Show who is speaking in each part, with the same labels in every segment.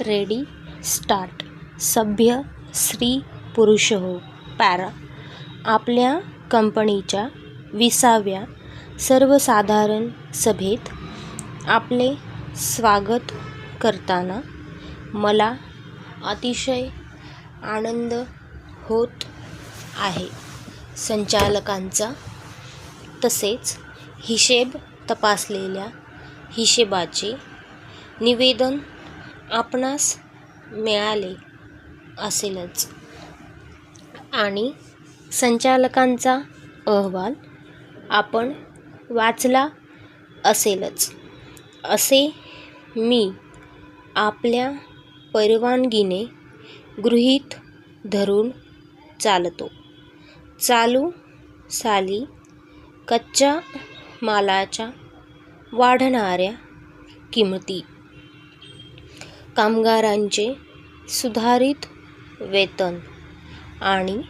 Speaker 1: Ready start. सभ्य स्त्री पुरुष हो. पॅरा. आपल्या कंपनीच्या 20व्या सर्वसाधारण सभेत आपले स्वागत करताना मला अतिशय आनंद होत आहे. संचालकांचा. तसेच हिशेब तपासलेल्या हिशेबाचे निवेदन आपणास मिळाले असेलच आणि संचालकांचा अहवाल आपण वाचला असेलच असे मी आपल्या परवानगीने गृहीत धरून चालतो. चालू साली कच्च्या मालाच्या वाढणाऱ्या किमती, कामगारांचे सुधारित वेतन आणि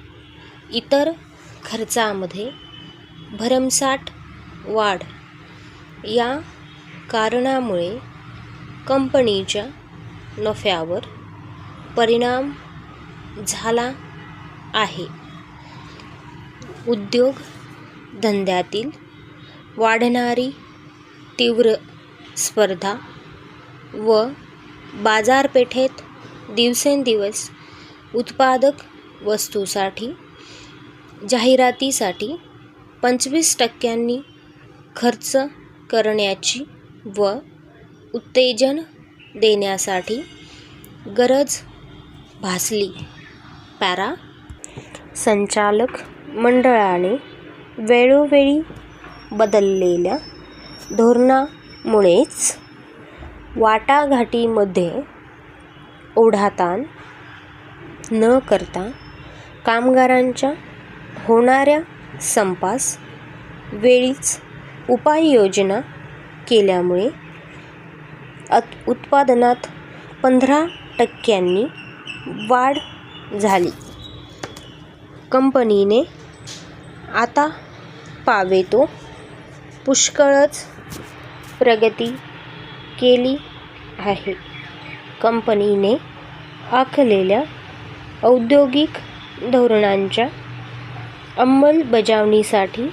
Speaker 1: इतर खर्चामध्ये भरमसाठ वाढ या कारणामुळे कंपनीच्या नफ्यावर परिणाम झाला आहे. उद्योग-धंद्यातील वाढणारी तीव्र स्पर्धा व बाजारपेठेत दिवसेंदिवस उत्पादक वस्तूसाठी जाहिरातीसाठी 25% खर्च करण्याची व उत्तेजन देण्यासाठी गरज भासली. पॅरा. संचालक मंडळाने वेळोवेळी बदललेल्या धोरणामुळेच वाटाघाटींमध्ये ओढाताण न करता कामगारांच्या होणाऱ्या संपास वेळीच उपाययोजना केल्यामुळे उत्पादनात 15% वाढ झाली. कंपनीने आता पावेतो पुष्कळच प्रगती केली आहे. कंपनीने आखलेल्या औद्योगिक धोरणांच्या अंमलबजावणीसाठी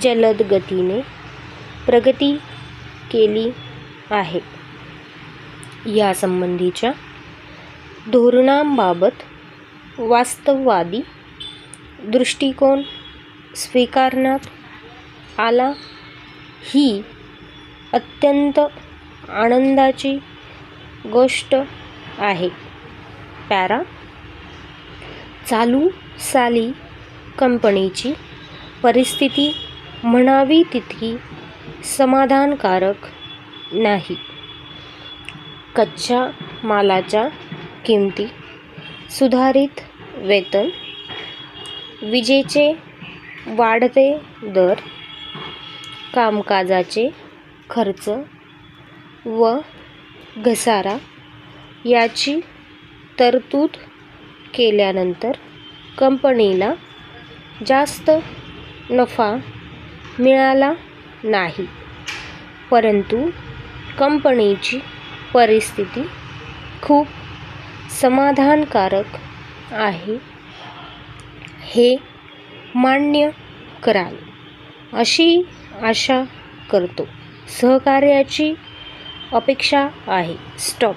Speaker 1: जलद गतीने प्रगती केली आहे. यासंबंधीच्या धोरणांबाबत वास्तववादी दृष्टिकोन स्वीकारण्यात आला ही अत्यंत आनंदाची गोष्ट आहे. पॅरा. चालू साली कंपनीची परिस्थिती म्हणावी तितकी समाधानकारक नाही. कच्च्या मालाच्या किमती, सुधारित वेतन, विजेचे वाढते दर, कामकाजाचे खर्च व घसारा याची तरतूद केल्यानंतर कंपनीला जास्त नफा मिळाला नाही. परंतु कंपनीची परिस्थिती खूप समाधानकारक आहे हे मान्य कराल अशी आशा करतो. सहकार्याची अपेक्षा आहे. स्टॉप.